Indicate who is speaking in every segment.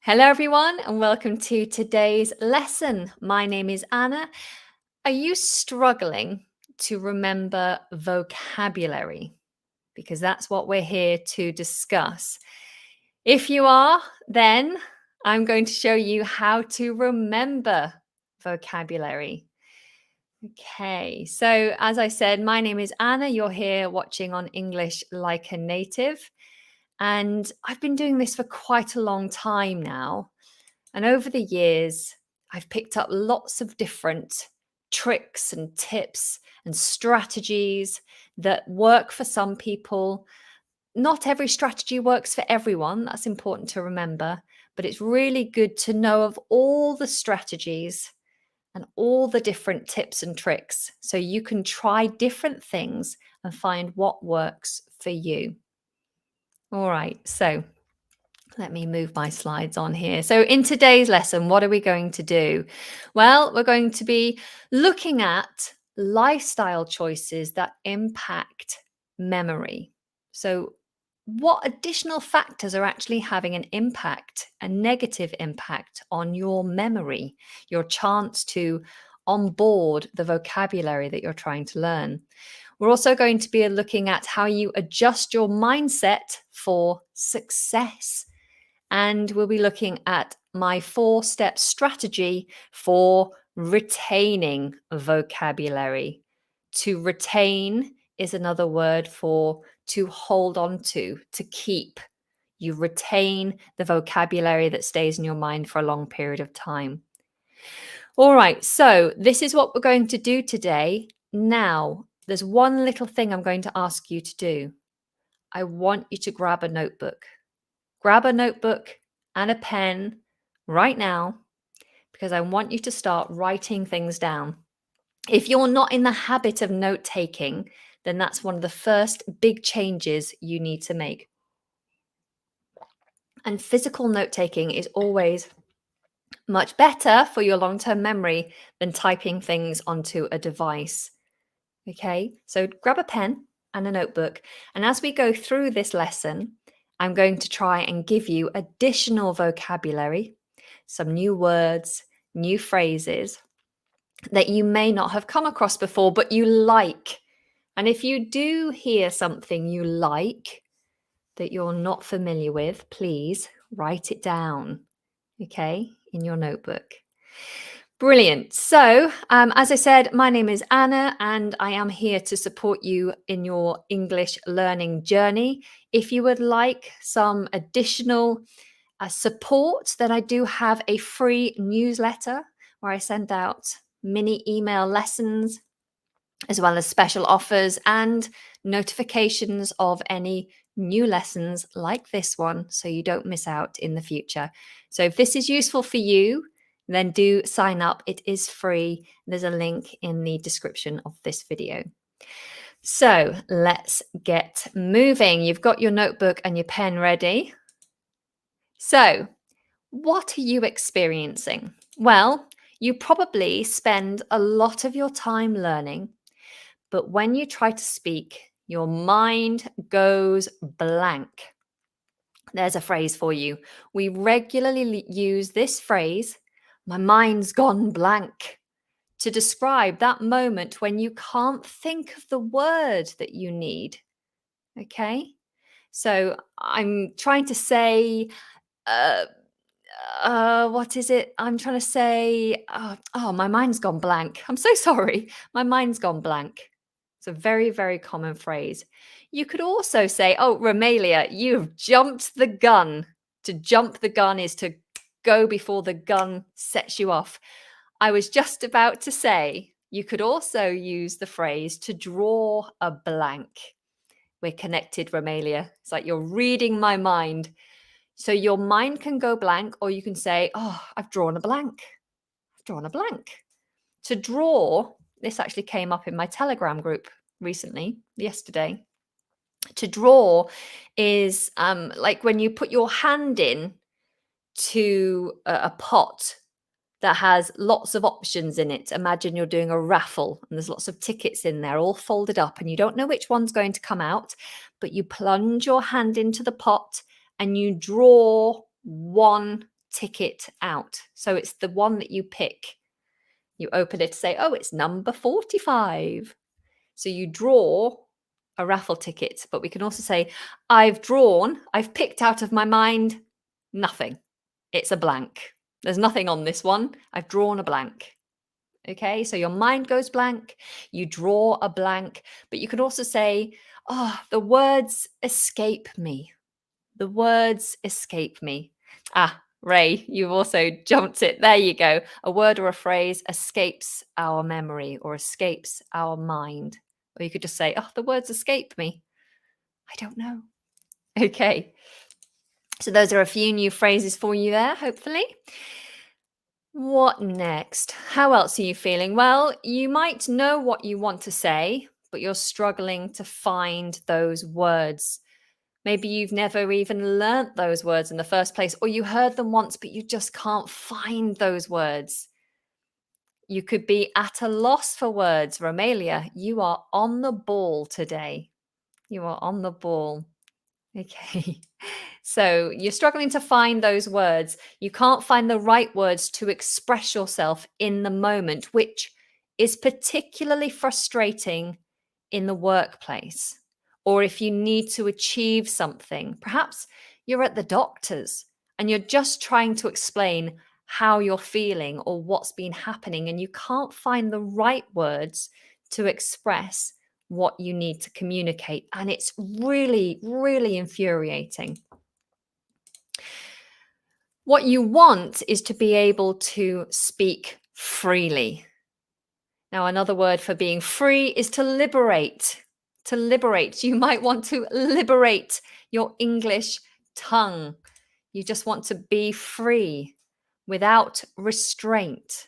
Speaker 1: Hello, everyone, and welcome to today's lesson. My name is Anna. Are you struggling to remember vocabulary? Because that's what we're here to discuss. If you are, then I'm going to show you how to remember vocabulary. Okay, so as I said, my name is Anna. You're here watching on English Like a Native. And I've been doing this for quite a long time now. And over the years, I've picked up lots of different tricks and tips and strategies that work for some people. Not every strategy works for everyone. That's important to remember. But it's really good to know of all the strategies and all the different tips and tricks so you can try different things and find what works for you. All right, so let me move my slides on here. So in today's lesson, what are we going to do? Well, we're going to be looking at lifestyle choices that impact memory. So what additional factors are actually having an impact, a negative impact on your memory, your chance to onboard the vocabulary that you're trying to learn? We're also going to be looking at how you adjust your mindset for success. And we'll be looking at my 4-step strategy for retaining vocabulary. To retain is another word for to hold on to keep. You retain the vocabulary that stays in your mind for a long period of time. All right, so this is what we're going to do today. Now, there's one little thing I'm going to ask you to do. I want you to grab a notebook. Grab a notebook and a pen right now because I want you to start writing things down. If you're not in the habit of note taking, then that's one of the first big changes you need to make. And physical note taking is always much better for your long-term memory than typing things onto a device. Okay, so grab a pen and a notebook. And as we go through this lesson, I'm going to try and give you additional vocabulary, some new words, new phrases that you may not have come across before, but you like. And if you do hear something you like that you're not familiar with, please write it down, okay, in your notebook. Brilliant. So, as I said, my name is Anna, and I am here to support you in your English learning journey. If you would like some additional support, then I do have a free newsletter where I send out mini email lessons, as well as special offers and notifications of any new lessons like this one, so you don't miss out in the future. So if this is useful for you, then do sign up. It is free. There's a link in the description of this video. So let's get moving. You've got your notebook and your pen ready. So what are you experiencing? Well, you probably spend a lot of your time learning, but when you try to speak, your mind goes blank. There's a phrase for you. We regularly use this phrase, my mind's gone blank, to describe that moment when you can't think of the word that you need. Okay? So I'm trying to say, what is it? I'm trying to say, my mind's gone blank. I'm so sorry. My mind's gone blank. It's a very, very common phrase. You could also say, oh, Romelia, you've jumped the gun. To jump the gun is to go before the gun sets you off. I was just about to say, you could also use the phrase to draw a blank. We're connected, Romelia. It's like you're reading my mind. So your mind can go blank, or you can say, oh, I've drawn a blank. I've drawn a blank. To draw, this actually came up in my Telegram group recently, yesterday. To draw is like when you put your hand in to a pot that has lots of options in it. Imagine you're doing a raffle and there's lots of tickets in there all folded up and you don't know which one's going to come out, but you plunge your hand into the pot and you draw one ticket out. So it's the one that you pick. You open it to say, oh, it's number 45. So you draw a raffle ticket, but we can also say, I've picked out of my mind nothing. It's a blank. There's nothing on this one. I've drawn a blank. Okay, so your mind goes blank, you draw a blank, but you can also say, oh, the words escape me. The words escape me. Ah, Ray, you've also jumped it. There you go. A word or a phrase escapes our memory or escapes our mind. Or you could just say, oh, the words escape me. I don't know. Okay. So those are a few new phrases for you there, hopefully. What next? How else are you feeling? Well, you might know what you want to say, but you're struggling to find those words. Maybe you've never even learnt those words in the first place, or you heard them once, but you just can't find those words. You could be at a loss for words. Romelia, you are on the ball today. You are on the ball. Okay. So you're struggling to find those words. You can't find the right words to express yourself in the moment, which is particularly frustrating in the workplace. Or if you need to achieve something, perhaps you're at the doctor's and you're just trying to explain how you're feeling or what's been happening, and you can't find the right words to express what you need to communicate. And it's really, really infuriating. What you want is to be able to speak freely. Now, another word for being free is to liberate. To liberate. You might want to liberate your English tongue. You just want to be free without restraint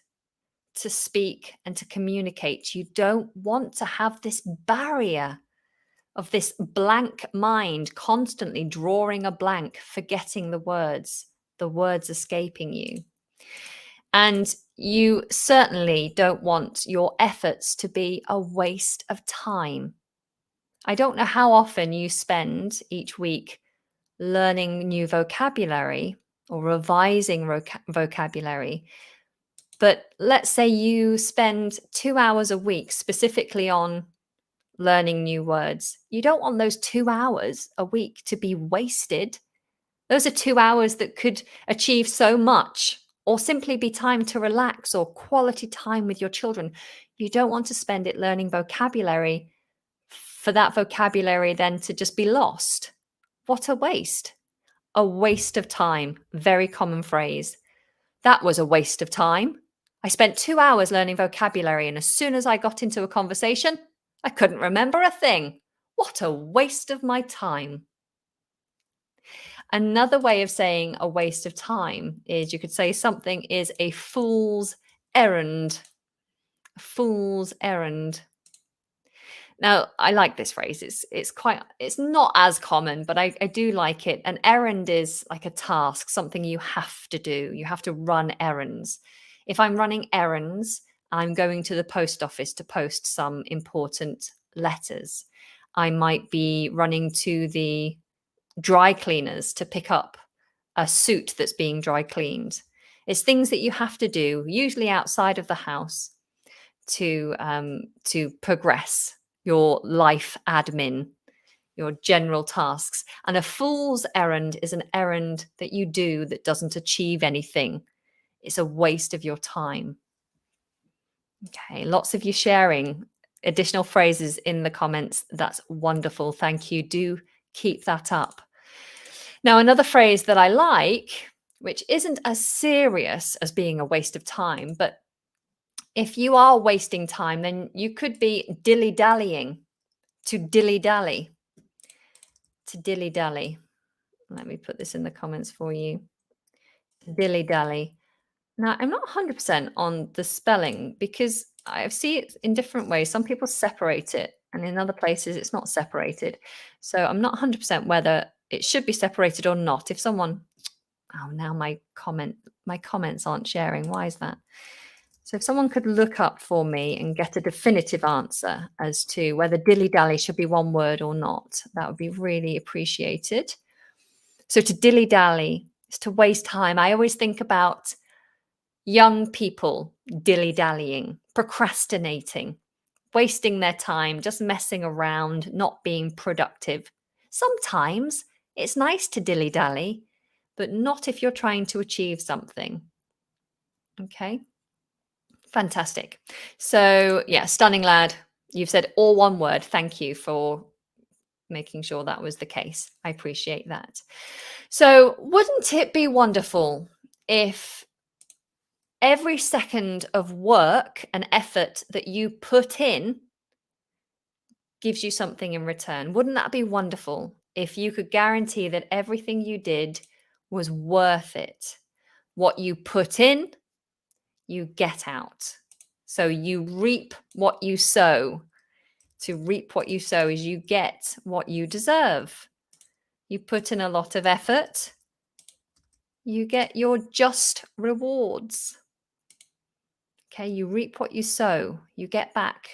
Speaker 1: to speak and to communicate. You don't want to have this barrier of this blank mind constantly drawing a blank, forgetting the words escaping you. And you certainly don't want your efforts to be a waste of time. I don't know how often you spend each week learning new vocabulary or revising vocabulary, but let's say you spend 2 hours a week specifically on learning new words. You don't want those 2 hours a week to be wasted. Those are 2 hours that could achieve so much, or simply be time to relax or quality time with your children. You don't want to spend it learning vocabulary for that vocabulary then to just be lost. What a waste. A waste of time. Very common phrase. That was a waste of time. I spent 2 hours learning vocabulary, and as soon as I got into a conversation, I couldn't remember a thing. What a waste of my time. Another way of saying a waste of time is you could say something is a fool's errand. A fool's errand. Now, I like this phrase. It's not as common, but I do like it. An errand is like a task, something you have to do. You have to run errands. If I'm running errands, I'm going to the post office to post some important letters. I might be running to the dry cleaners to pick up a suit that's being dry cleaned. It's things that you have to do, usually outside of the house, to progress your life admin, your general tasks. And a fool's errand is an errand that you do that doesn't achieve anything. It's a waste of your time. Okay, lots of you sharing additional phrases in the comments. That's wonderful. Thank you. Do keep that up. Now, another phrase that I like, which isn't as serious as being a waste of time, but if you are wasting time, then you could be dilly-dallying. To dilly-dally. To dilly-dally. Let me put this in the comments for you. Dilly-dally. Now, I'm not 100% on the spelling because I see it in different ways. Some people separate it, and in other places it's not separated. So I'm not 100% whether it should be separated or not. If someone, oh, now my comments aren't sharing. Why is that? So if someone could look up for me and get a definitive answer as to whether dilly-dally should be one word or not, that would be really appreciated. So to dilly-dally It's to waste time. I always think about young people dilly-dallying, procrastinating, wasting their time, just messing around, not being productive. Sometimes it's nice to dilly-dally, but not if you're trying to achieve something. Okay, fantastic. So, yeah, stunning lad. You've said all one word. Thank you for making sure that was the case. I appreciate that. So, wouldn't it be wonderful if every second of work and effort that you put in gives you something in return? Wouldn't that be wonderful if you could guarantee that everything you did was worth it? What you put in, you get out. So you reap what you sow. To reap what you sow is you get what you deserve. You put in a lot of effort, you get your just rewards. Okay, you reap what you sow. You get back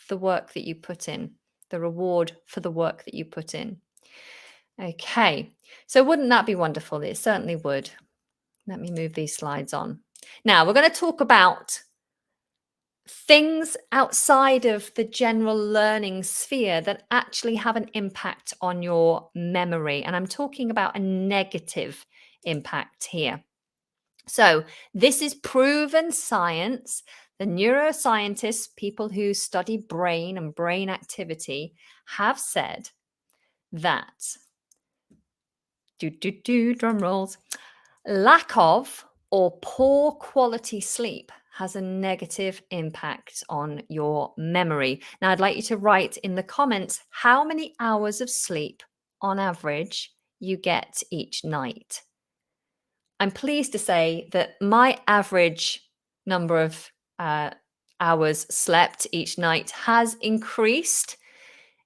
Speaker 1: the work that you put in, the reward for the work that you put in. Okay, so wouldn't that be wonderful? It certainly would. Let me move these slides on. Now, we're going to talk about things outside of the general learning sphere that actually have an impact on your memory. And I'm talking about a negative impact here. So, this is proven science. The neuroscientists, people who study brain and brain activity, have said that drum rolls, lack of or poor quality sleep has a negative impact on your memory. Now, I'd like you to write in the comments how many hours of sleep on average you get each night. I'm pleased to say that my average number of hours slept each night has increased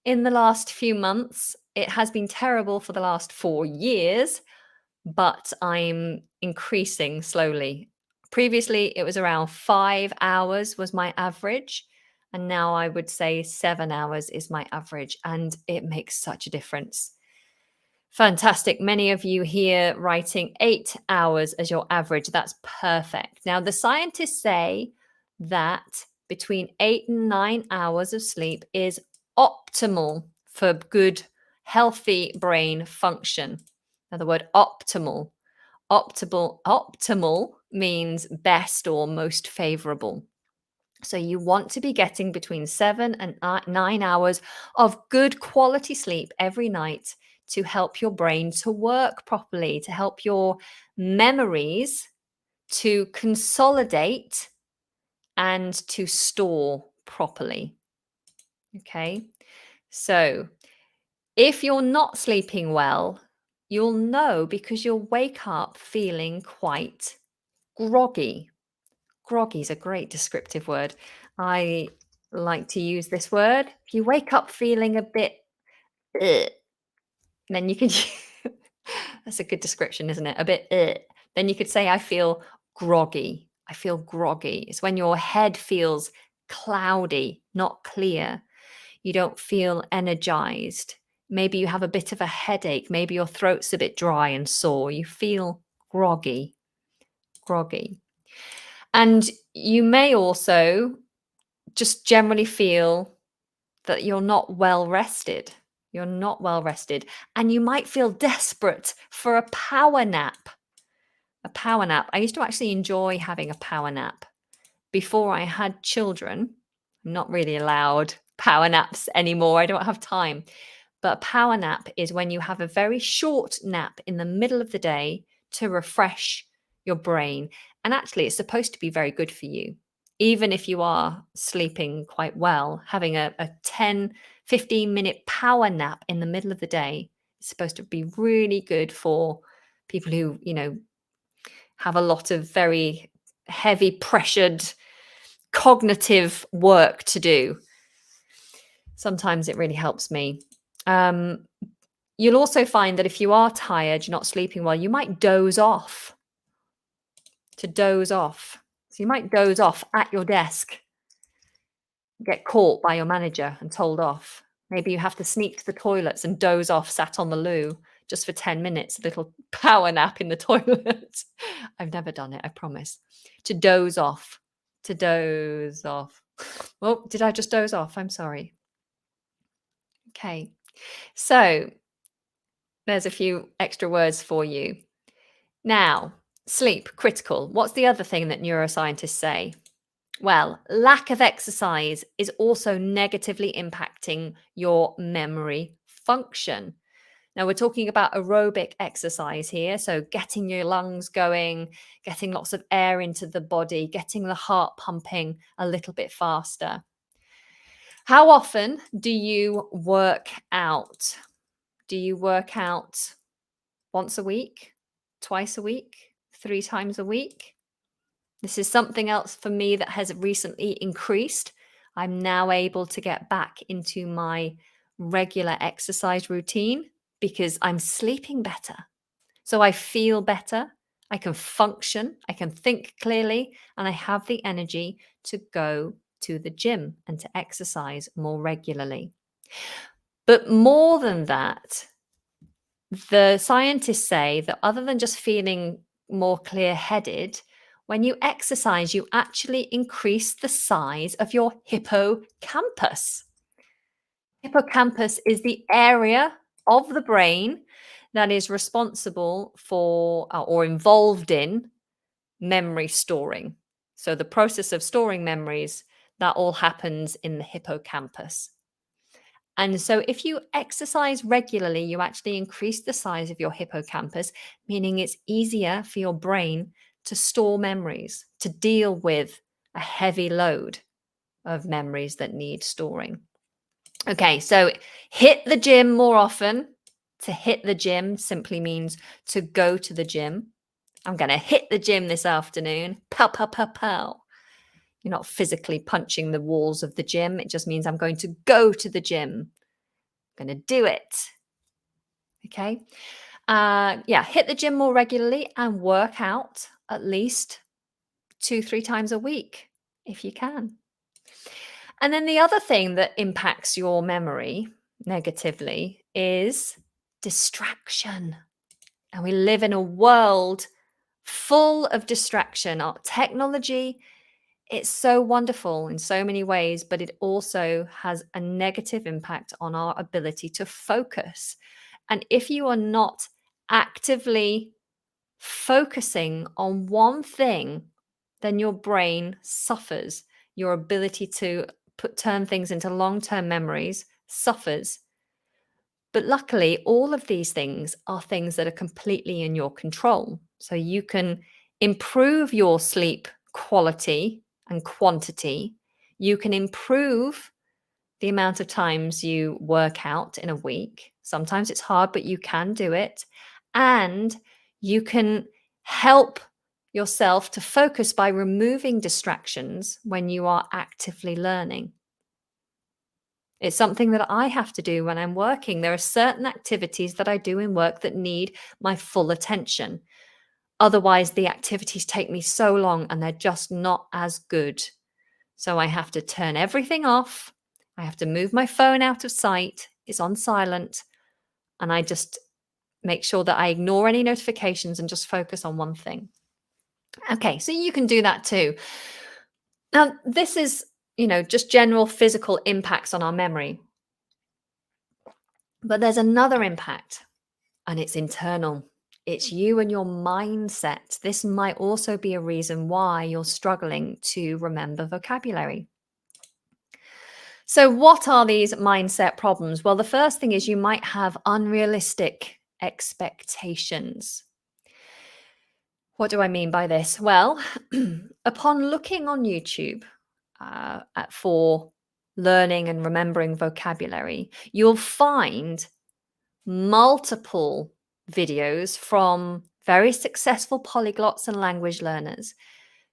Speaker 1: in the last few months. It has been terrible for the last 4 years, but I'm increasing slowly. Previously, it was around 5 hours was my average, and now I would say 7 hours is my average, and it makes such a difference. Fantastic. Many of you here writing 8 hours as your average. That's perfect. Now, the scientists say that between 8 and 9 hours of sleep is optimal for good, healthy brain function. Now, the word optimal. Optimal means best or most favorable. So you want to be getting between 7 and 9 hours of good quality sleep every night to help your brain to work properly, to help your memories to consolidate and to store properly. Okay. So if you're not sleeping well, you'll know because you'll wake up feeling quite groggy. Groggy is a great descriptive word. I like to use this word. If you wake up feeling a bit, "Ugh," then you can. That's a good description, isn't it? A bit. "Ugh." Then you could say, "I feel groggy." I feel groggy. It's when your head feels cloudy, not clear. You don't feel energized. Maybe you have a bit of a headache. Maybe your throat's a bit dry and sore. You feel groggy. Groggy. And you may also just generally feel that you're not well rested. You're not well rested. And you might feel desperate for a power nap. A power nap. I used to actually enjoy having a power nap before I had children. I'm not really allowed power naps anymore. I don't have time. But a power nap is when you have a very short nap in the middle of the day to refresh your brain. And actually, it's supposed to be very good for you. Even if you are sleeping quite well, having a 10, 15-minute power nap in the middle of the day is supposed to be really good for people who, have a lot of very heavy pressured cognitive work to do. Sometimes it really helps me. You'll also find that if you are tired, you're not sleeping well, you might doze off. To doze off. So you might doze off at your desk, get caught by your manager and told off. Maybe you have to sneak to the toilets and doze off sat on the loo just for 10 minutes, a little power nap in the toilet. I've never done it, I promise. To doze off. To doze off. Oh, did I just doze off? I'm sorry. Okay. So there's a few extra words for you. Now, sleep, critical. What's the other thing that neuroscientists say? Well, lack of exercise is also negatively impacting your memory function. Now, we're talking about aerobic exercise here. So, getting your lungs going, getting lots of air into the body, getting the heart pumping a little bit faster. How often do you work out? Do you work out once a week, twice a week, 3 times a week? This is something else for me that has recently increased. I'm now able to get back into my regular exercise routine because I'm sleeping better. So I feel better. I can function. I can think clearly. And I have the energy to go to the gym and to exercise more regularly. But more than that, the scientists say that other than just feeling more clear headed, when you exercise, you actually increase the size of your hippocampus. Hippocampus is the area of the brain that is responsible for or involved in memory storing. So the process of storing memories, that all happens in the hippocampus. And so if you exercise regularly, you actually increase the size of your hippocampus, meaning it's easier for your brain to store memories, to deal with a heavy load of memories that need storing. Okay, so hit the gym more often. To hit the gym simply means to go to the gym. I'm going to hit the gym this afternoon. Pow, pow, pow, pow. You're not physically punching the walls of the gym. It just means I'm going to go to the gym. I'm going to do it. Okay. Yeah, hit the gym more regularly and work out at least 2-3 times a week if you can. And then the other thing that impacts your memory negatively is distraction. And we live in a world full of distraction. Our technology, it's so wonderful in so many ways, but it also has a negative impact on our ability to focus. And if you are not actively focusing on one thing, then your brain suffers. Your ability to turn things into long-term memories suffers. But luckily, all of these things are things that are completely in your control. So you can improve your sleep quality and quantity. You can improve the amount of times you work out in a week. Sometimes it's hard, but you can do it. And you can help yourself to focus by removing distractions when you are actively learning. It's something that I have to do when I'm working. There are certain activities that I do in work that need my full attention. Otherwise, the activities take me so long and they're just not as good. So I have to turn everything off. I have to move my phone out of sight. It's on silent. And I just make sure that I ignore any notifications and just focus on one thing. Okay, so you can do that too. Now, this is, just general physical impacts on our memory. But there's another impact, and it's internal. It's you and your mindset. This might also be a reason why you're struggling to remember vocabulary. So, what are these mindset problems? Well, the first thing is you might have unrealistic expectations. What do I mean by this? Well, upon looking on YouTube for learning and remembering vocabulary, you'll find multiple videos from very successful polyglots and language learners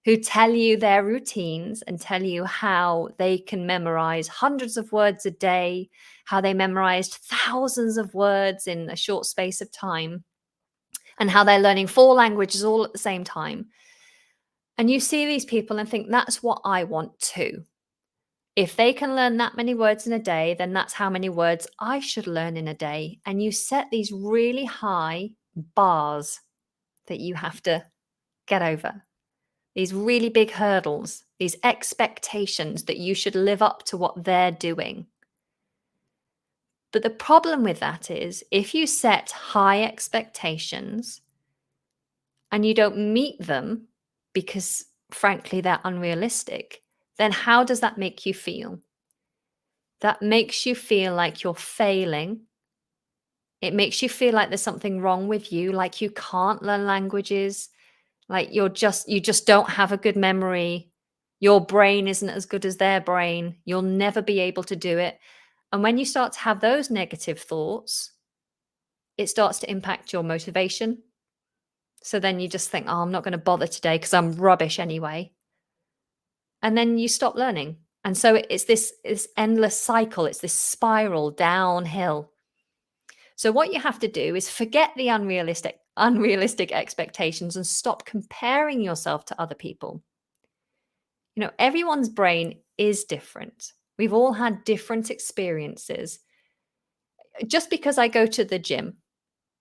Speaker 1: who tell you their routines and tell you how they can memorize hundreds of words a day, how they memorized thousands of words in a short space of time, and how they're learning 4 languages all at the same time. And you see these people and think, that's what I want too. If they can learn that many words in a day, then that's how many words I should learn in a day. And you set these really high bars that you have to get over, these really big hurdles, these expectations that you should live up to what they're doing. But the problem with that is if you set high expectations and you don't meet them because, frankly, they're unrealistic, then how does that make you feel? That makes you feel like you're failing. It makes you feel like there's something wrong with you, like you can't learn languages, like you just don't have a good memory. Your brain isn't as good as their brain. You'll never be able to do it. And when you start to have those negative thoughts, it starts to impact your motivation. So then you just think, oh, I'm not going to bother today because I'm rubbish anyway. And then you stop learning. And so it's this endless cycle. It's this spiral downhill. So what you have to do is forget the unrealistic expectations and stop comparing yourself to other people. You know, everyone's brain is different. We've all had different experiences. Just because I go to the gym,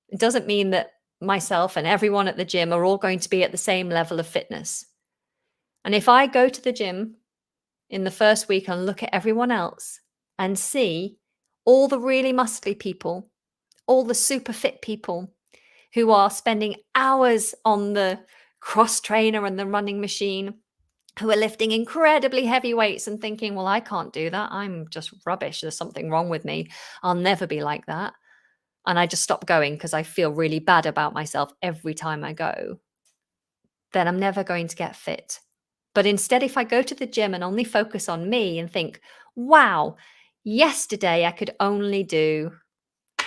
Speaker 1: it doesn't mean that myself and everyone at the gym are all going to be at the same level of fitness. And if I go to the gym in the first week and look at everyone else and see all the really muscly people, all the super fit people who are spending hours on the cross trainer and the running machine, who are lifting incredibly heavy weights and thinking, well, I can't do that. I'm just rubbish. There's something wrong with me. I'll never be like that. And I just stop going because I feel really bad about myself every time I go. Then I'm never going to get fit. But instead, if I go to the gym and only focus on me and think, wow, yesterday I could only do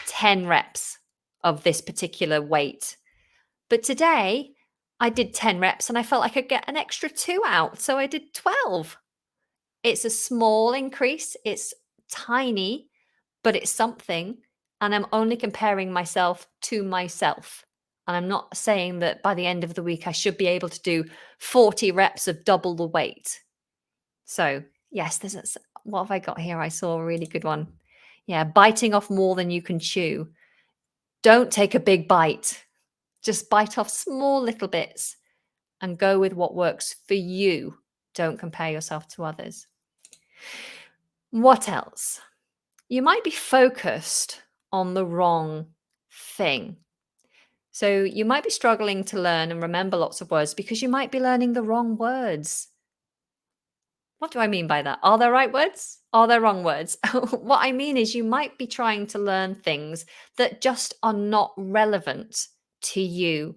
Speaker 1: 10 reps of this particular weight. But today I did 10 reps and I felt like I could get an extra 2 out. So I did 12. It's a small increase. It's tiny, but it's something. And I'm only comparing myself to myself. And I'm not saying that by the end of the week, I should be able to do 40 reps of double the weight. So, yes, what have I got here? I saw a really good one. Yeah, biting off more than you can chew. Don't take a big bite. Just bite off small little bits and go with what works for you. Don't compare yourself to others. What else? You might be focused on the wrong thing. So you might be struggling to learn and remember lots of words because you might be learning the wrong words. What do I mean by that? Are there right words? Are there wrong words? What I mean is you might be trying to learn things that just are not relevant to you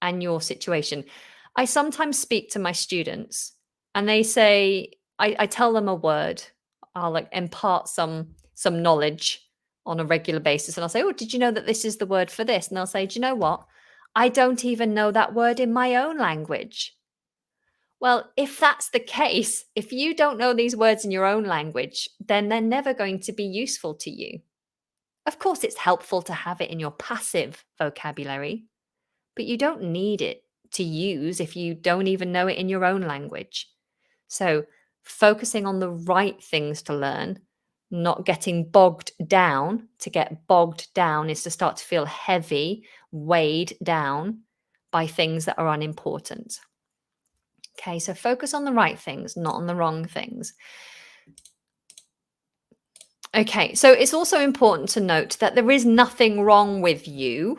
Speaker 1: and your situation. I sometimes speak to my students and they say, I tell them a word. I'll like impart some knowledge on a regular basis. And I'll say, oh, did you know that this is the word for this? And they'll say, do you know what? I don't even know that word in my own language. Well, if that's the case, if you don't know these words in your own language, then they're never going to be useful to you. Of course, it's helpful to have it in your passive vocabulary, but you don't need it to use if you don't even know it in your own language. So, focusing on the right things to learn, not getting bogged down. To get bogged down is to start to feel heavy, weighed down by things that are unimportant. Okay, so focus on the right things, not on the wrong things. Okay, so it's also important to note that there is nothing wrong with you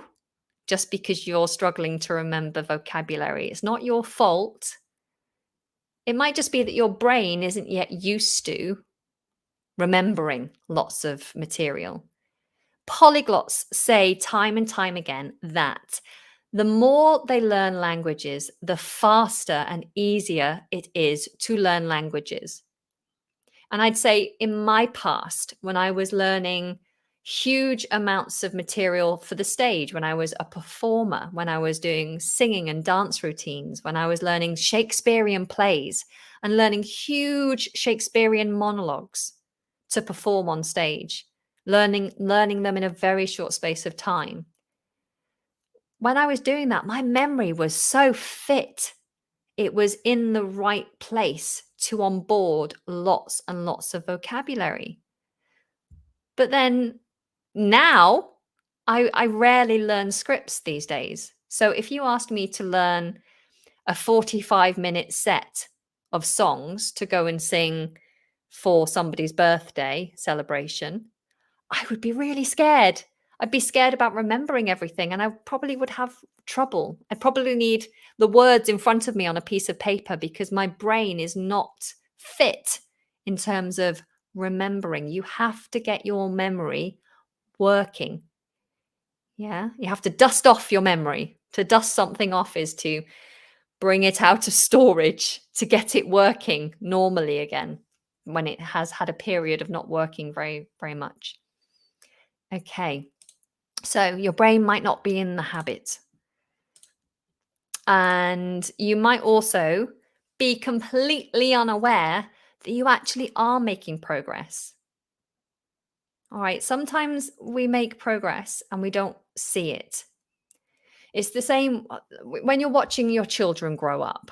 Speaker 1: just because you're struggling to remember vocabulary. It's not your fault. It might just be that your brain isn't yet used to remembering lots of material. Polyglots say time and time again that the more they learn languages, the faster and easier it is to learn languages. And I'd say in my past, when I was learning huge amounts of material for the stage, when I was a performer, when I was doing singing and dance routines, when I was learning Shakespearean plays and learning huge Shakespearean monologues to perform on stage, learning them in a very short space of time. When I was doing that, my memory was so fit. It was in the right place to onboard lots and lots of vocabulary. But then now I rarely learn scripts these days. So if you asked me to learn a 45-minute set of songs to go and sing for somebody's birthday celebration, I would be really scared. I'd be scared about remembering everything and I probably would have trouble. I'd probably need the words in front of me on a piece of paper because my brain is not fit in terms of remembering. You have to get your memory working. Yeah, you have to dust off your memory. To dust something off is to bring it out of storage to get it working normally again when it has had a period of not working very, very much. Okay, so your brain might not be in the habit. And you might also be completely unaware that you actually are making progress. All right, sometimes we make progress and we don't see it. It's the same when you're watching your children grow up.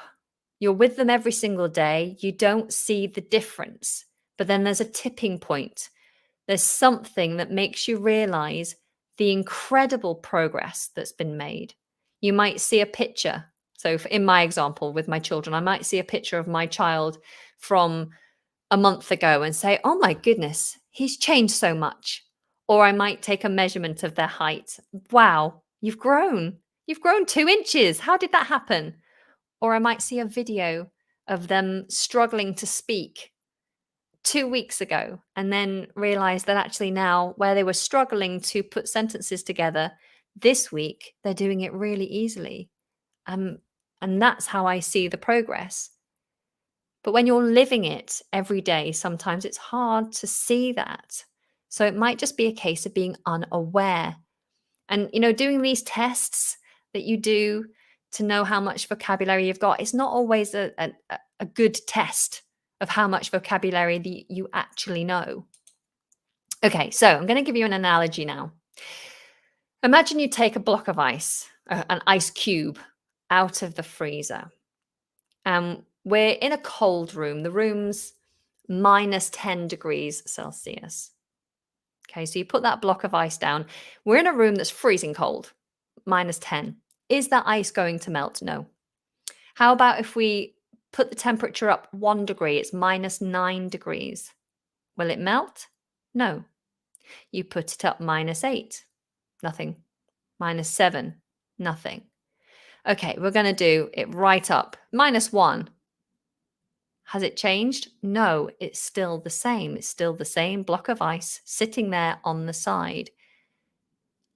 Speaker 1: You're with them every single day. You don't see the difference. But then there's a tipping point. There's something that makes you realize the incredible progress that's been made. You might see a picture. So, in my example with my children, I might see a picture of my child from a month ago and say, oh my goodness, he's changed so much. Or I might take a measurement of their height. Wow, you've grown. You've grown 2 inches. How did that happen? Or I might see a video of them struggling to speak 2 weeks ago and then realize that actually now where they were struggling to put sentences together, this week they're doing it really easily. And that's how I see the progress. But when you're living it every day, sometimes it's hard to see that. So it might just be a case of being unaware. And, doing these tests that you do to know how much vocabulary you've got, it's not always a good test of how much vocabulary you actually know. Okay, so I'm going to give you an analogy now. Imagine you take a block of ice, an ice cube, out of the freezer. We're in a cold room. The room's minus 10 degrees Celsius. Okay, so you put that block of ice down. We're in a room that's freezing cold, minus 10. Is that ice going to melt? No. How about if we put the temperature up 1 degree? It's minus 9 degrees. Will it melt? No. You put it up minus 8. Nothing. Minus 7. Nothing. Okay, we're going to do it right up. Minus 1. Has it changed? No, it's still the same. It's still the same block of ice sitting there on the side.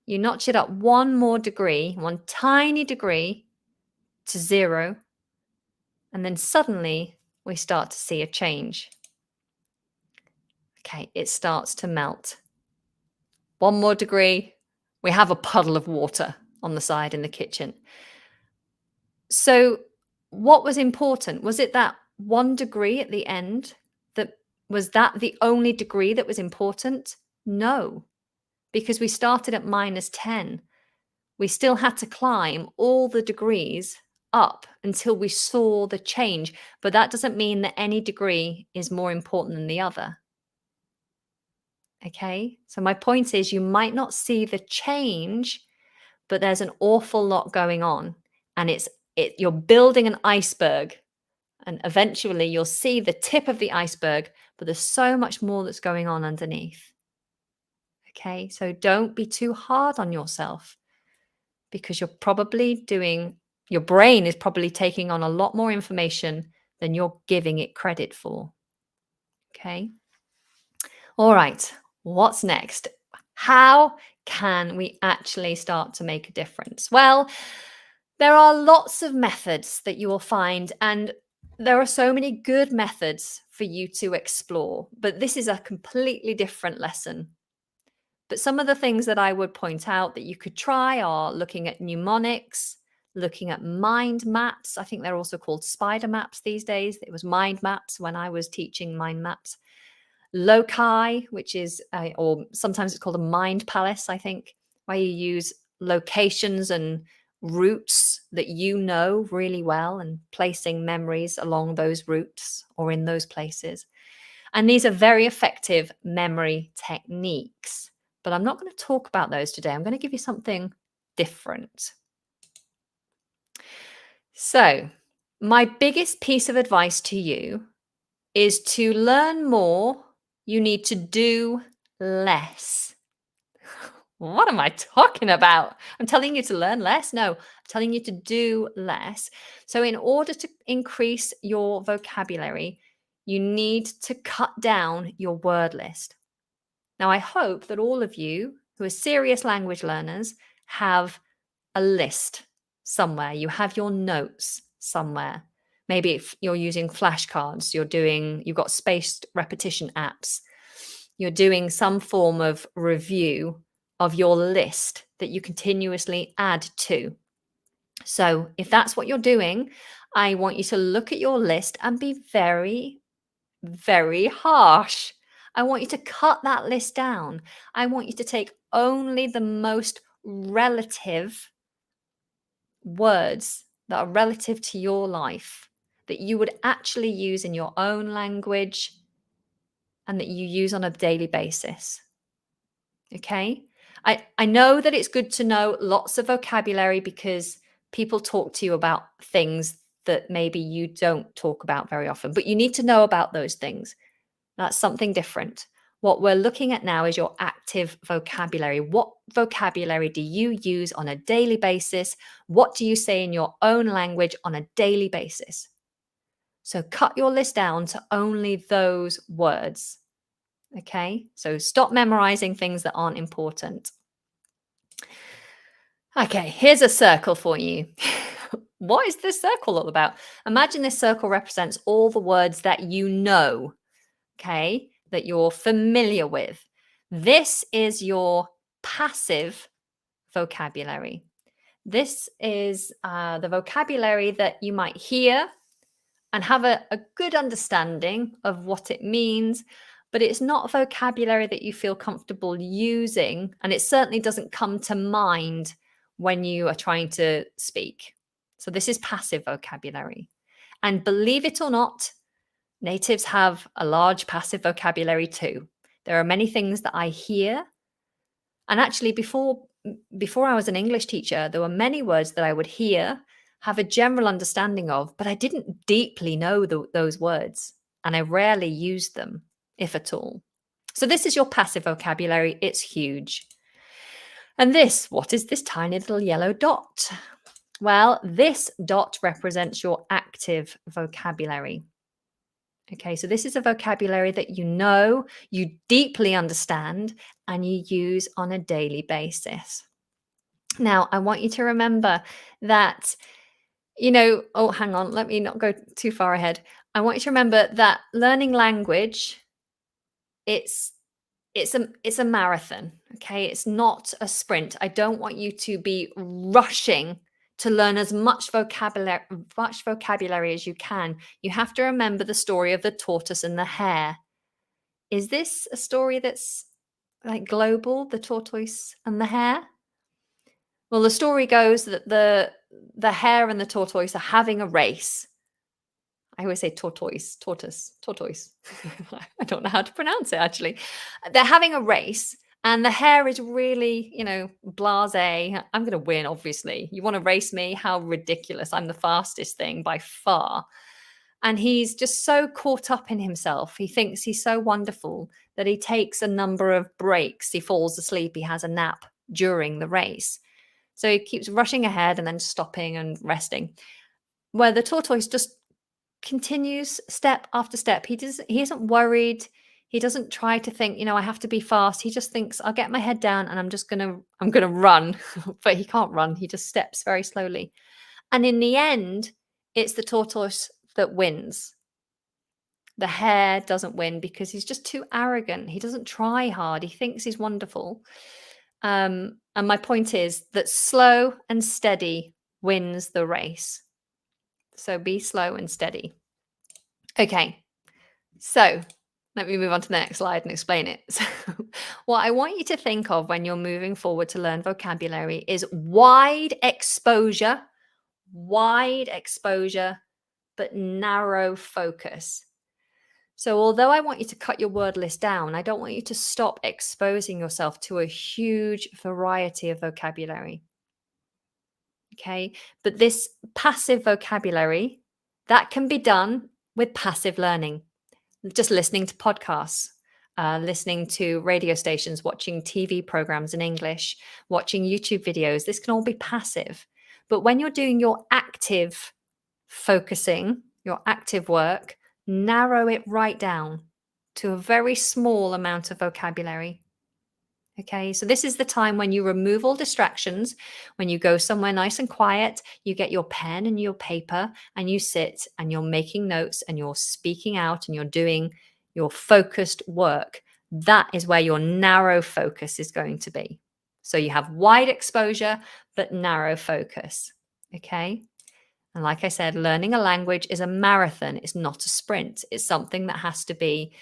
Speaker 1: You notch it up 1 more degree, 1 tiny degree to 0. And then suddenly we start to see a change. Okay, it starts to melt. 1 more degree, we have a puddle of water on the side in the kitchen. So what was important? Was it that 1 degree at the end? Was that the only degree that was important? No, because we started at minus 10. We still had to climb all the degrees up until we saw the change. But that doesn't mean that any degree is more important than the other. Okay, so my point is you might not see the change, but there's an awful lot going on, and you're building an iceberg, and eventually you'll see the tip of the iceberg, but there's so much more that's going on underneath. Okay, so don't be too hard on yourself because your brain is probably taking on a lot more information than you're giving it credit for. Okay. All right. What's next? How can we actually start to make a difference? Well, there are lots of methods that you will find, and there are so many good methods for you to explore, but this is a completely different lesson. But some of the things that I would point out that you could try are looking at mnemonics, looking at mind maps. I think they're also called spider maps these days. It was mind maps when I was teaching mind maps. Loci, which is, or sometimes it's called a mind palace, I think, where you use locations and routes that you know really well and placing memories along those routes or in those places. And these are very effective memory techniques. But I'm not going to talk about those today. I'm going to give you something different. So, my biggest piece of advice to you is to learn more, you need to do less. What am I talking about? I'm telling you to learn less? No, I'm telling you to do less. So, in order to increase your vocabulary, you need to cut down your word list. Now, I hope that all of you who are serious language learners have a list somewhere. You have your notes somewhere. Maybe if you're using flashcards, you've got spaced repetition apps. You're doing some form of review of your list that you continuously add to. So if that's what you're doing, I want you to look at your list and be very, very harsh. I want you to cut that list down. I want you to take only the most relative words that are relative to your life, that you would actually use in your own language and that you use on a daily basis. Okay? I know that it's good to know lots of vocabulary because people talk to you about things that maybe you don't talk about very often, but you need to know about those things. That's something different. What we're looking at now is your active vocabulary. What vocabulary do you use on a daily basis? What do you say in your own language on a daily basis? So cut your list down to only those words. Okay, so stop memorizing things that aren't important. Okay, here's a circle for you. What is this circle all about? Imagine this circle represents all the words that you know, okay, that you're familiar with. This is your passive vocabulary. This is the vocabulary that you might hear and have a good understanding of what it means, but it's not vocabulary that you feel comfortable using, and it certainly doesn't come to mind when you are trying to speak. So this is passive vocabulary. And believe it or not, natives have a large passive vocabulary too. There are many things that I hear. And actually, before I was an English teacher, there were many words that I would hear, have a general understanding of, but I didn't deeply know those words. And I rarely used them, if at all. So this is your passive vocabulary. It's huge. And what is this tiny little yellow dot? Well, this dot represents your active vocabulary. Okay, so this is a vocabulary that you know, you deeply understand, and you use on a daily basis. Now, I want you to remember that, oh, hang on, let me not go too far ahead. I want you to remember that learning language, it's a marathon, okay? It's not a sprint. I don't want you to be rushing to learn as much vocabulary as you can. You have to remember the story of the tortoise and the hare. Is this a story that's like global, the tortoise and the hare? Well, the story goes that the hare and the tortoise are having a race. I always say tortoise. I don't know how to pronounce it, actually. They're having a race, and the hare is really, blasé. I'm going to win, obviously. You want to race me? How ridiculous. I'm the fastest thing by far. And he's just so caught up in himself. He thinks he's so wonderful that he takes a number of breaks. He falls asleep. He has a nap during the race. So he keeps rushing ahead and then stopping and resting. Where the tortoise just continues step after step. He isn't worried. He doesn't try to think, I have to be fast. He just thinks, I'll get my head down and I'm gonna run. But he can't run. He just steps very slowly. And in the end, it's the tortoise that wins. The hare doesn't win because he's just too arrogant. He doesn't try hard. He thinks he's wonderful. And my point is that slow and steady wins the race. So be slow and steady. Okay, so Let me move on to the next slide and explain it. So, what I want you to think of when you're moving forward to learn vocabulary is wide exposure, but narrow focus. So, although I want you to cut your word list down, I don't want you to stop exposing yourself to a huge variety of vocabulary. Okay. But this passive vocabulary, that can be done with passive learning, just listening to podcasts, listening to radio stations, watching TV programs in English, watching YouTube videos. This can all be passive. But when you're doing your active focusing, your active work, narrow it right down to a very small amount of vocabulary. Okay, so this is the time when you remove all distractions, when you go somewhere nice and quiet, you get your pen and your paper and you sit and you're making notes and you're speaking out and you're doing your focused work. That is where your narrow focus is going to be. So you have wide exposure, but narrow focus. Okay. And like I said, learning a language is a marathon, it's not a sprint. It's something that has to be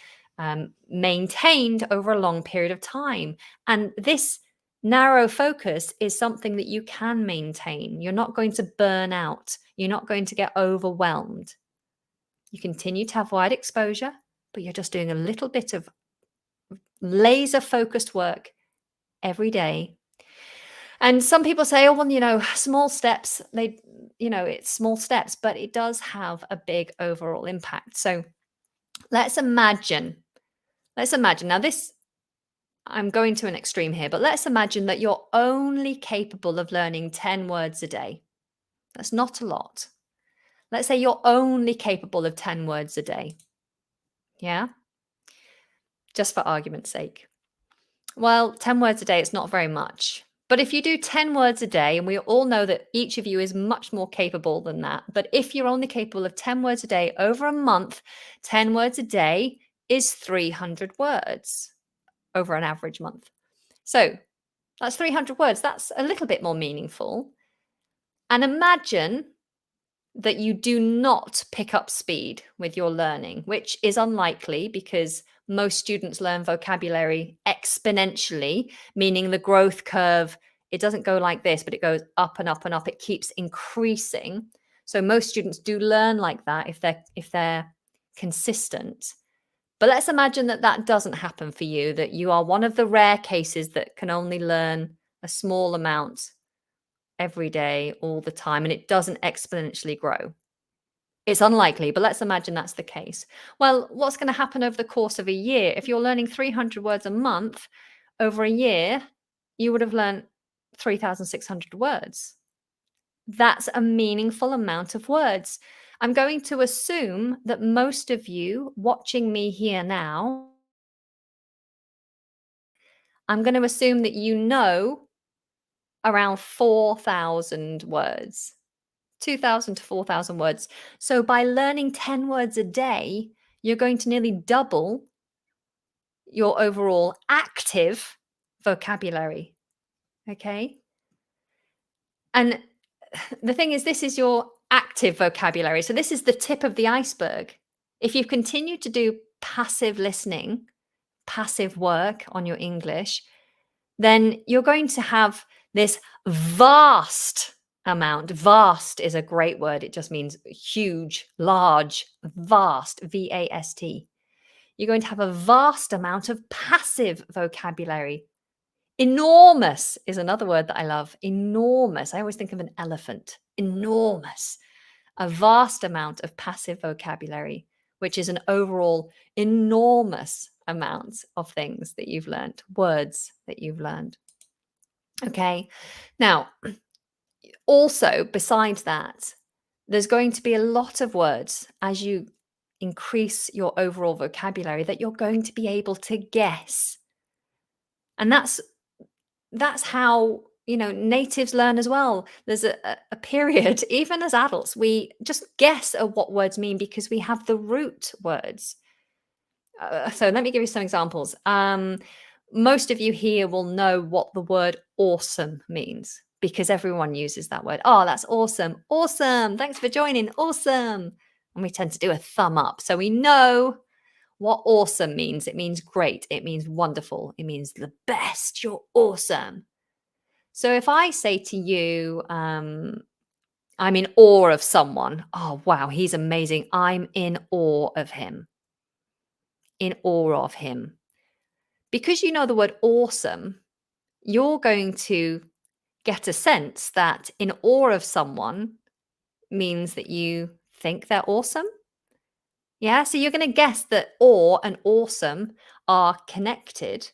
Speaker 1: maintained over a long period of time. And this narrow focus is something that you can maintain. You're not going to burn out, you're not going to get overwhelmed. You continue to have wide exposure, but you're just doing a little bit of laser focused work every day. And some people say, oh, well, small steps, it's small steps, but it does have a big overall impact. So let's imagine, now this, I'm going to an extreme here, but let's imagine that you're only capable of learning 10 words a day. That's not a lot. Let's say you're only capable of 10 words a day. Yeah? Just for argument's sake. Well, 10 words a day, it's not very much. But if you do 10 words a day, and we all know that each of you is much more capable than that, but if you're only capable of 10 words a day over a month, 10 words a day is 300 words over an average month. So that's 300 words. That's a little bit more meaningful. And imagine that you do not pick up speed with your learning, which is unlikely because most students learn vocabulary exponentially, meaning the growth curve, it doesn't go like this, but it goes up and up and up. It keeps increasing. So most students do learn like that if they're consistent. But let's imagine that that doesn't happen for you, that you are one of the rare cases that can only learn a small amount every day, all the time, and it doesn't exponentially grow. It's unlikely, but let's imagine that's the case. Well, what's going to happen over the course of a year? If you're learning 300 words a month over a year, you would have learned 3,600 words. That's a meaningful amount of words. I'm going to assume that most of you watching me here now, I'm going to assume that you know around 4,000 words. 2,000 to 4,000 words. So by learning 10 words a day, you're going to nearly double your overall active vocabulary. Okay. And the thing is, this is your active vocabulary. So this is the tip of the iceberg. If you continue to do passive listening, passive work on your English, then you're going to have this vast amount. Vast is a great word. It just means huge, large, vast, V-A-S-T. You're going to have a vast amount of passive vocabulary. Enormous is another word that I love. Enormous. I always think of an elephant. Enormous. A vast amount of passive vocabulary, which is an overall enormous amount of things that you've learned, words that you've learned. Okay. Now, also, besides that, there's going to be a lot of words as you increase your overall vocabulary that you're going to be able to guess. And that's how, natives learn as well. There's a period, even as adults, we just guess at what words mean because we have the root words. So let me give you some examples. Most of you here will know what the word awesome means because everyone uses that word. Oh, that's awesome. Awesome. Thanks for joining. Awesome. And we tend to do a thumb up. So we know what awesome means. It means great. It means wonderful. It means the best. You're awesome. So if I say to you, I'm in awe of someone. Oh, wow, he's amazing. I'm in awe of him. In awe of him. Because you know the word awesome, you're going to get a sense that in awe of someone means that you think they're awesome. Yeah, so you're going to guess that awe and awesome are connected.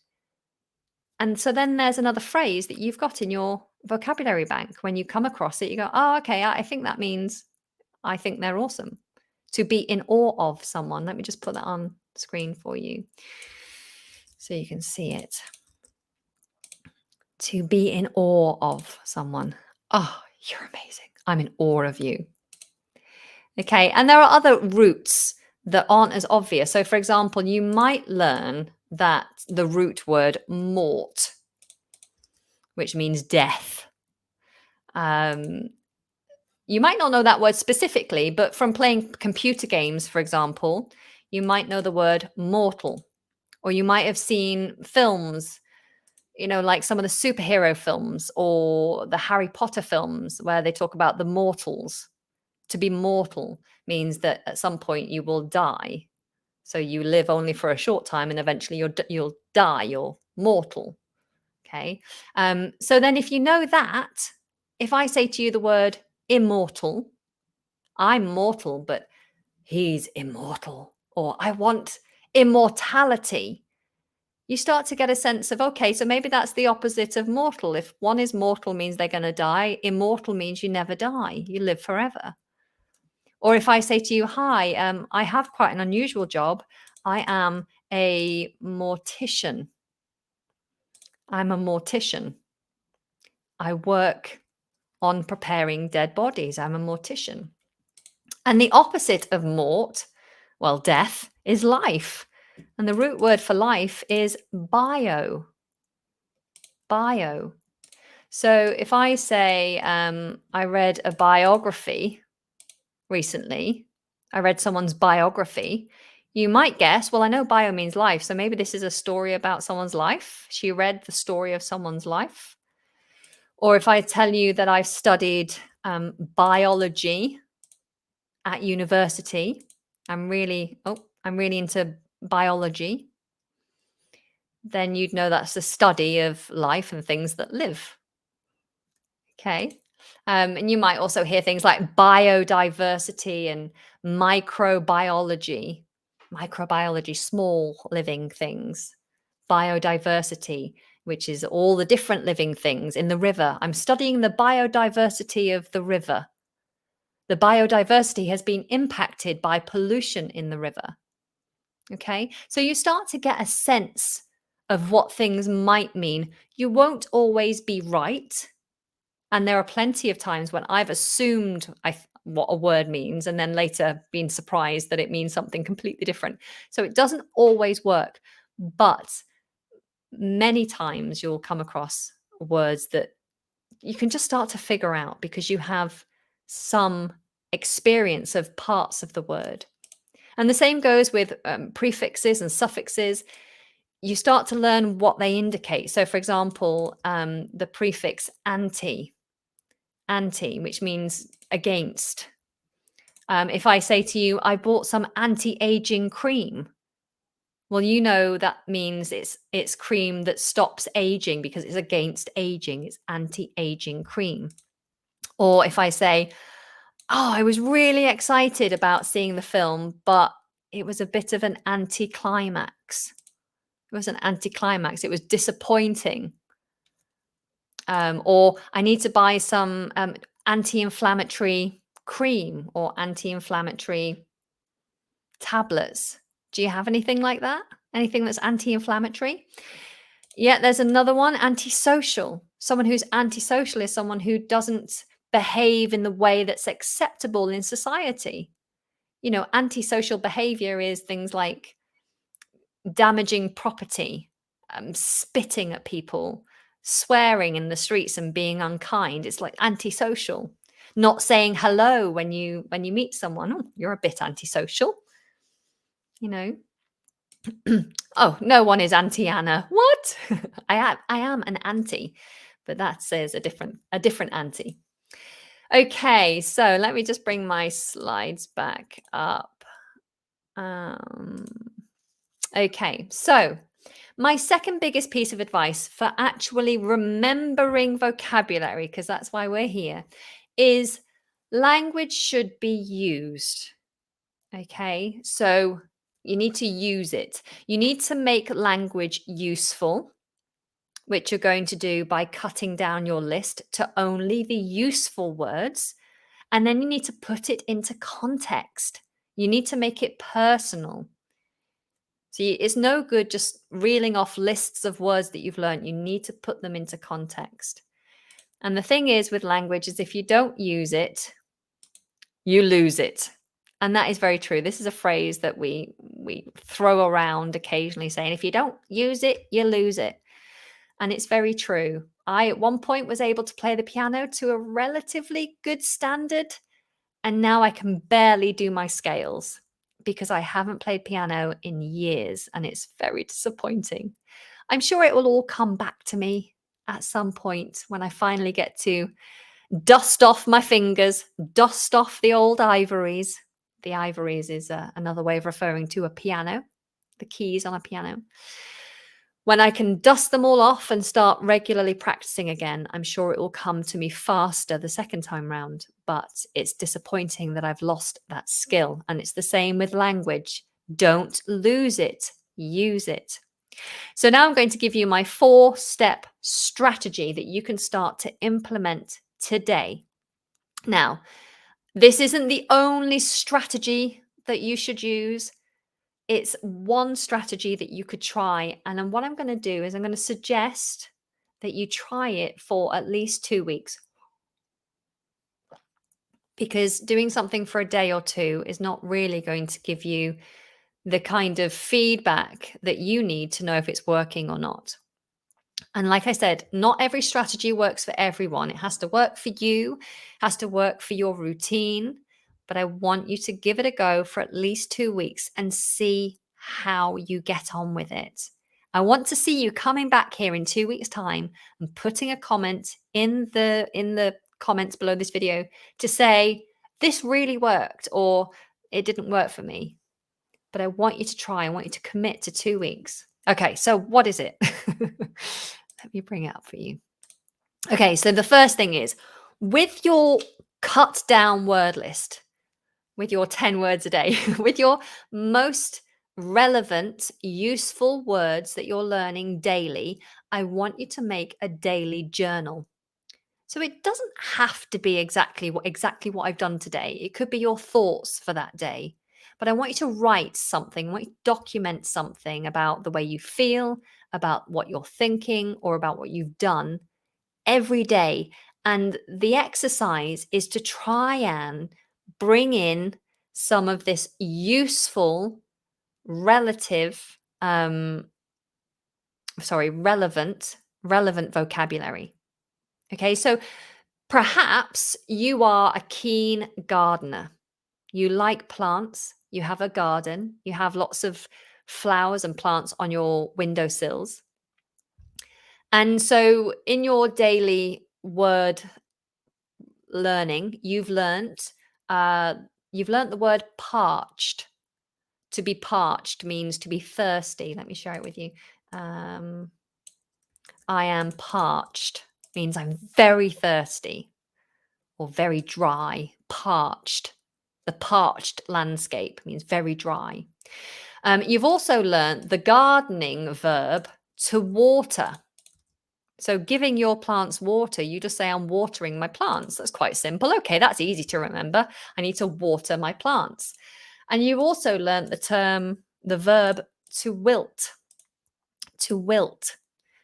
Speaker 1: And so then there's another phrase that you've got in your vocabulary bank. When you come across it, you go, oh, okay, I think that means I think they're awesome. To be in awe of someone. Let me just put that on screen for you so you can see it. To be in awe of someone. Oh, you're amazing. I'm in awe of you. Okay, and there are other roots that aren't as obvious. So, for example, you might learn that the root word mort, which means death. You might not know that word specifically, but from playing computer games, for example, you might know the word mortal, or you might have seen films, like some of the superhero films or the Harry Potter films where they talk about the mortals. To be mortal means that at some point you will die. So you live only for a short time and eventually you'll die. You're mortal. Okay. So then if you know that, if I say to you the word immortal, I'm mortal, but he's immortal, or I want immortality, you start to get a sense of, okay, so maybe that's the opposite of mortal. If one is mortal means they're going to die, immortal means you never die, you live forever. Or if I say to you, hi, I have quite an unusual job. I am a mortician. I'm a mortician. I work on preparing dead bodies. I'm a mortician. And the opposite of mort, well, death, is life. And the root word for life is bio. Bio. So if I say, I read a biography recently, I read someone's biography, you might guess, well, I know bio means life. So maybe this is a story about someone's life. She read the story of someone's life. Or if I tell you that I've studied biology at university, I'm really into biology, then you'd know that's the study of life and things that live. Okay. And you might also hear things like biodiversity and microbiology. Microbiology, small living things. Biodiversity, which is all the different living things in the river. I'm studying the biodiversity of the river. The biodiversity has been impacted by pollution in the river. Okay. So you start to get a sense of what things might mean. You won't always be right. And there are plenty of times when I've assumed what a word means and then later been surprised that it means something completely different. So it doesn't always work. But many times you'll come across words that you can just start to figure out because you have some experience of parts of the word. And the same goes with prefixes and suffixes. You start to learn what they indicate. So, for example, the prefix anti, which means against. If I say to you, I bought some anti-aging cream, well, you know that means it's cream that stops aging because it's against aging. It's anti-aging cream. Or if I say, oh, I was really excited about seeing the film, but it was a bit of an anticlimax. It was an anticlimax. It was disappointing. Or I need to buy some anti-inflammatory cream or anti-inflammatory tablets. Do you have anything like that? Anything that's anti-inflammatory? Yeah, there's another one, antisocial. Someone who's antisocial is someone who doesn't behave in the way that's acceptable in society. Antisocial behavior is things like damaging property, spitting at people, swearing in the streets and being unkind. It's like antisocial. Not saying hello when you meet someone. Oh, you're a bit antisocial. Oh, no one is Auntie Anna. What? I am an auntie, but that says a different auntie. Okay, so let me just bring my slides back up. Um, okay, so my second biggest piece of advice for actually remembering vocabulary, because that's why we're here, is language should be used. Okay, so you need to use it. You need to make language useful, which you're going to do by cutting down your list to only the useful words. And then you need to put it into context. You need to make it personal. See, it's no good just reeling off lists of words that you've learned. You need to put them into context. And the thing is with language is if you don't use it, you lose it. And that is very true. This is a phrase that we throw around occasionally saying if you don't use it, you lose it. And it's very true. I at one point was able to play the piano to a relatively good standard, and now I can barely do my scales because I haven't played piano in years, and it's very disappointing. I'm sure it will all come back to me at some point when I finally get to dust off my fingers, dust off the old ivories. The ivories is another way of referring to a piano, the keys on a piano. When I can dust them all off and start regularly practicing again, I'm sure it will come to me faster the second time round. But it's disappointing that I've lost that skill. And it's the same with language. Don't lose it, use it. So now I'm going to give you my 4-step strategy that you can start to implement today. Now, this isn't the only strategy that you should use. It's one strategy that you could try. And then what I'm going to do is I'm going to suggest that you try it for at least 2 weeks. Because doing something for a day or two is not really going to give you the kind of feedback that you need to know if it's working or not. And like I said, not every strategy works for everyone. It has to work for you, has to work for your routine. But I want you to give it a go for at least 2 weeks and see how you get on with it. I want to see you coming back here in 2 weeks' time and putting a comment in the comments below this video to say, this really worked or it didn't work for me. But I want you to try. I want you to commit to 2 weeks. Okay, so what is it? Let me bring it up for you. Okay, so the first thing is with your cut down word list, with your 10 words a day, with your most relevant, useful words that you're learning daily, I want you to make a daily journal. So it doesn't have to be exactly what I've done today. It could be your thoughts for that day. But I want you to write something, I want you to document something about the way you feel, about what you're thinking, or about what you've done every day. And the exercise is to try and bring in some of this useful, relative, relevant vocabulary. Okay, so perhaps you are a keen gardener. You like plants, you have a garden, you have lots of flowers and plants on your windowsills. And so in your daily word learning, uh, you've learnt the word parched. To be parched means to be thirsty. Let me share it with you. I am parched means I'm very thirsty or very dry. Parched. The parched landscape means very dry. You've also learnt the gardening verb to water. So giving your plants water, you just say, I'm watering my plants. That's quite simple. Okay, that's easy to remember. I need to water my plants. And you also learnt the verb to wilt. To wilt.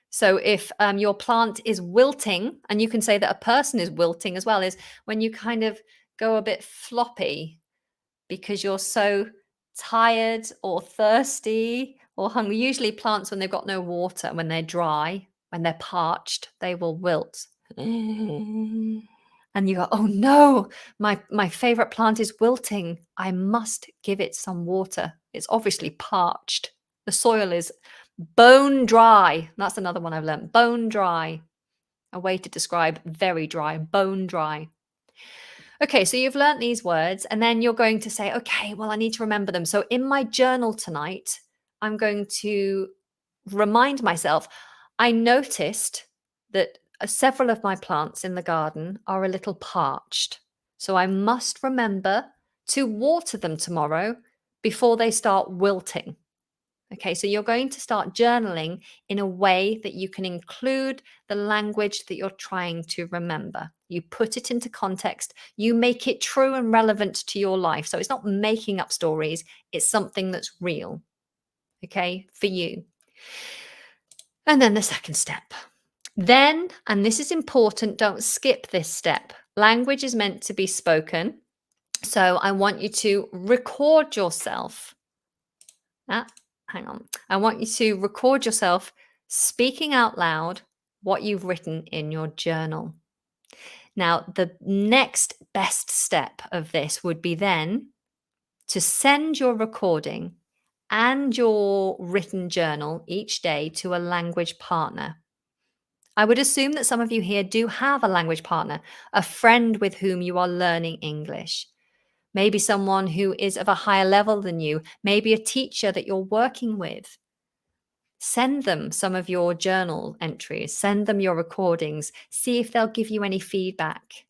Speaker 1: So if your plant is wilting, and you can say that a person is wilting as well, is when you kind of go a bit floppy because you're so tired or thirsty or hungry. Usually plants, when they've got no water, when they're dry, when they're parched, they will wilt. And you go, oh no, my favorite plant is wilting. I must give it some water. It's obviously parched. The soil is bone dry. That's another one I've learned. Bone dry. A way to describe very dry, bone dry. Okay, so you've learnt these words, and then you're going to say, okay, well, I need to remember them. So in my journal tonight, I'm going to remind myself, I noticed that several of my plants in the garden are a little parched. So I must remember to water them tomorrow before they start wilting. Okay, so you're going to start journaling in a way that you can include the language that you're trying to remember. You put it into context, you make it true and relevant to your life. So it's not making up stories, it's something that's real, okay, for you. And then the second step. Then, and this is important, don't skip this step. Language is meant to be spoken. So I want you to record yourself. Hang on. I want you to record yourself speaking out loud what you've written in your journal. Now, the next best step of this would be then to send your recording and your written journal each day to a language partner. I would assume that some of you here do have a language partner, a friend with whom you are learning English. Maybe someone who is of a higher level than you, maybe a teacher that you're working with. Send them some of your journal entries, send them your recordings, see if they'll give you any feedback.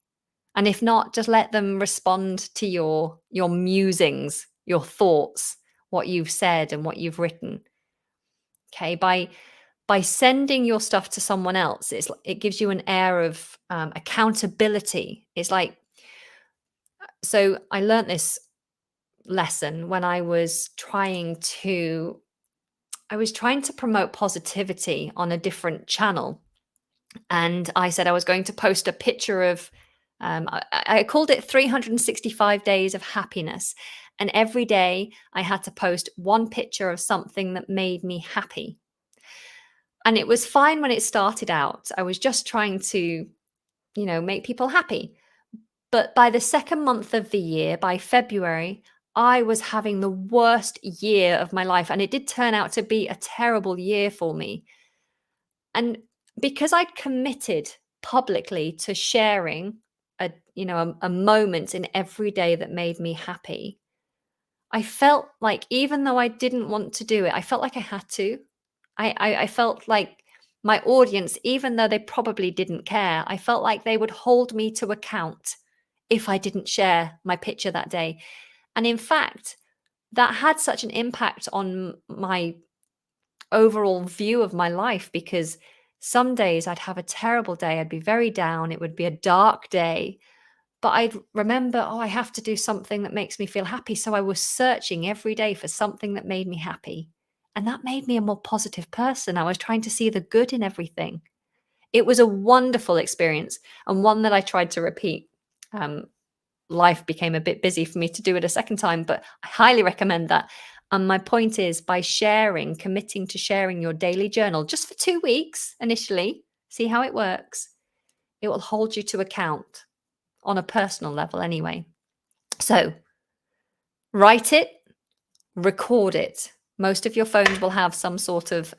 Speaker 1: And if not, just let them respond to your musings, your thoughts, what you've said and what you've written. Okay, by sending your stuff to someone else, it gives you an air of accountability. It's like, so I learned this lesson when I was trying to promote positivity on a different channel. And I said I was going to post a picture of, I called it 365 days of happiness. And every day I had to post one picture of something that made me happy. And it was fine when it started out. I was just trying to, make people happy. But by the second month of the year, by February, I was having the worst year of my life. And it did turn out to be a terrible year for me. And because I'd committed publicly to sharing a moment in every day that made me happy, I felt like even though I didn't want to do it, I felt like I had to. I felt like my audience, even though they probably didn't care, I felt like they would hold me to account if I didn't share my picture that day. And in fact, that had such an impact on my overall view of my life, because some days I'd have a terrible day. I'd be very down. It would be a dark day. But I'd remember, oh, I have to do something that makes me feel happy. So I was searching every day for something that made me happy. And that made me a more positive person. I was trying to see the good in everything. It was a wonderful experience, and one that I tried to repeat. Life became a bit busy for me to do it a second time, but I highly recommend that. And my point is, by committing to sharing your daily journal just for 2 weeks initially, see how it works. It will hold you to account on a personal level anyway. So write it, record it. Most of your phones will have some sort of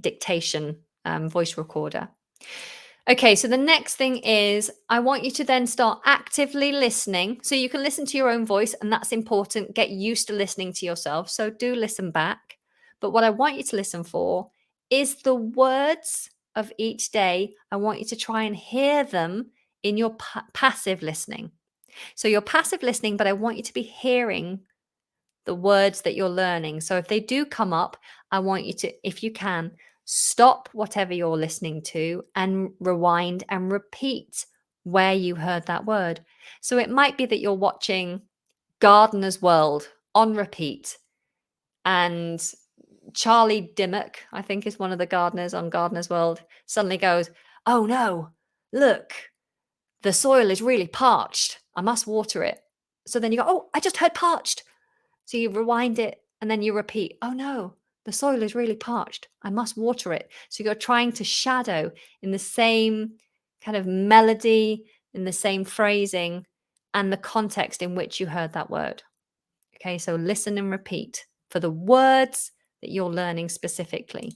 Speaker 1: dictation voice recorder. Okay, so the next thing is I want you to then start actively listening. So you can listen to your own voice, and that's important. Get used to listening to yourself. So do listen back. But what I want you to listen for is the words of each day. I want you to try and hear them in your passive listening. So you're passive listening, but I want you to be hearing the words that you're learning. So if they do come up, I want you to, if you can, stop whatever you're listening to and rewind and repeat where you heard that word. So it might be that you're watching Gardener's World on repeat, and Charlie Dimmock, I think is one of the gardeners on Gardener's World, suddenly goes, "Oh no, look, the soil is really parched. I must water it." So then you go, "Oh, I just heard parched." So you rewind it and then you repeat, "Oh no, the soil is really parched. I must water it." So you're trying to shadow in the same kind of melody, in the same phrasing, and the context in which you heard that word. Okay, so listen and repeat for the words that you're learning specifically.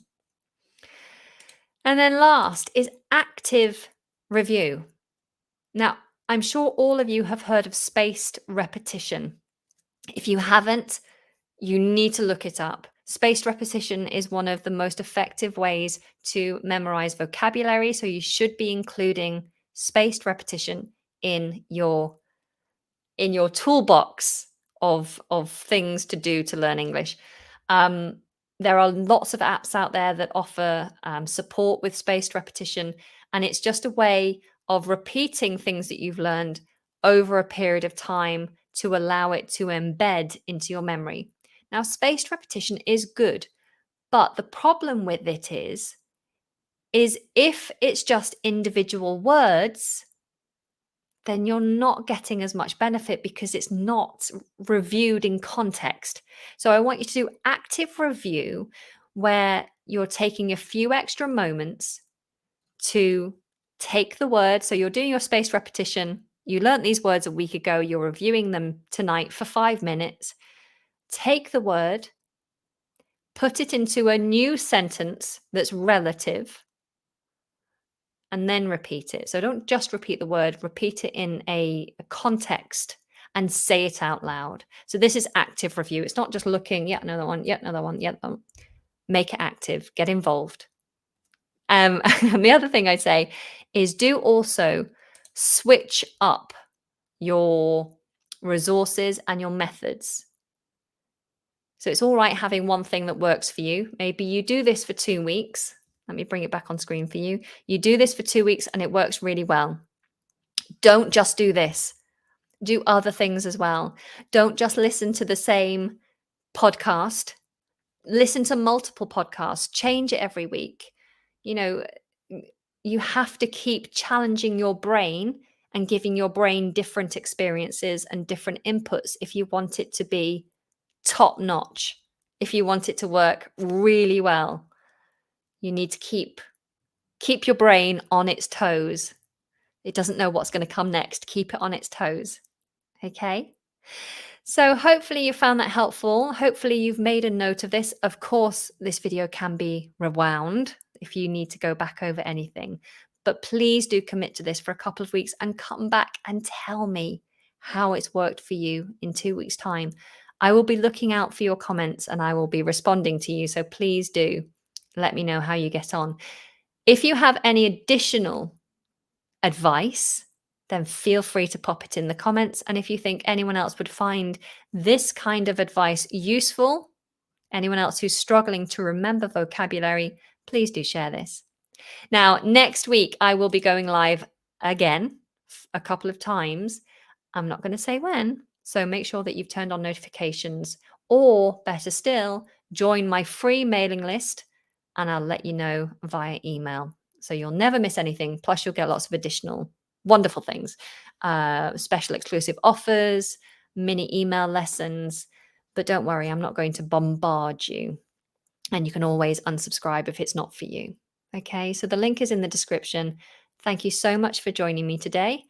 Speaker 1: And then last is active review. Now, I'm sure all of you have heard of spaced repetition. If you haven't, you need to look it up. Spaced repetition is one of the most effective ways to memorize vocabulary. So you should be including spaced repetition in your toolbox of things to do to learn English. There are lots of apps out there that offer support with spaced repetition, and it's just a way of repeating things that you've learned over a period of time to allow it to embed into your memory. Now, spaced repetition is good, but the problem with it is if it's just individual words, then you're not getting as much benefit because it's not reviewed in context. So I want you to do active review where you're taking a few extra moments to take the word. So you're doing your spaced repetition. You learnt these words a week ago. You're reviewing them tonight for 5 minutes. Take the word, put it into a new sentence that's relative, and then repeat it. So don't just repeat the word, repeat it in a context and say it out loud. So this is active review. It's not just looking, yet another one, yet another one, yet another one. Make it active, get involved. And the other thing I'd say is do also switch up your resources and your methods. So it's all right having one thing that works for you. Maybe you do this for 2 weeks. Let me bring it back on screen for you. You do this for 2 weeks and it works really well. Don't just do this. Do other things as well. Don't just listen to the same podcast. Listen to multiple podcasts. Change it every week. You know, you have to keep challenging your brain and giving your brain different experiences and different inputs if you want it to be top notch. If you want it to work really well, you need to keep your brain on its toes. It doesn't know what's going to come next. Keep it on its toes. Okay? So hopefully you found that helpful. Hopefully you've made a note of this. Of course, this video can be rewound if you need to go back over anything. But please do commit to this for a couple of weeks and come back and tell me how it's worked for you in 2 weeks' time. I will be looking out for your comments and I will be responding to you. So please do let me know how you get on. If you have any additional advice, then feel free to pop it in the comments. And if you think anyone else would find this kind of advice useful, anyone else who's struggling to remember vocabulary, please do share this. Now, next week, I will be going live again a couple of times. I'm not going to say when, so make sure that you've turned on notifications, or better still, join my free mailing list and I'll let you know via email. So you'll never miss anything. Plus, you'll get lots of additional wonderful things, special exclusive offers, mini email lessons. But don't worry, I'm not going to bombard you. And you can always unsubscribe if it's not for you. Okay, so the link is in the description. Thank you so much for joining me today.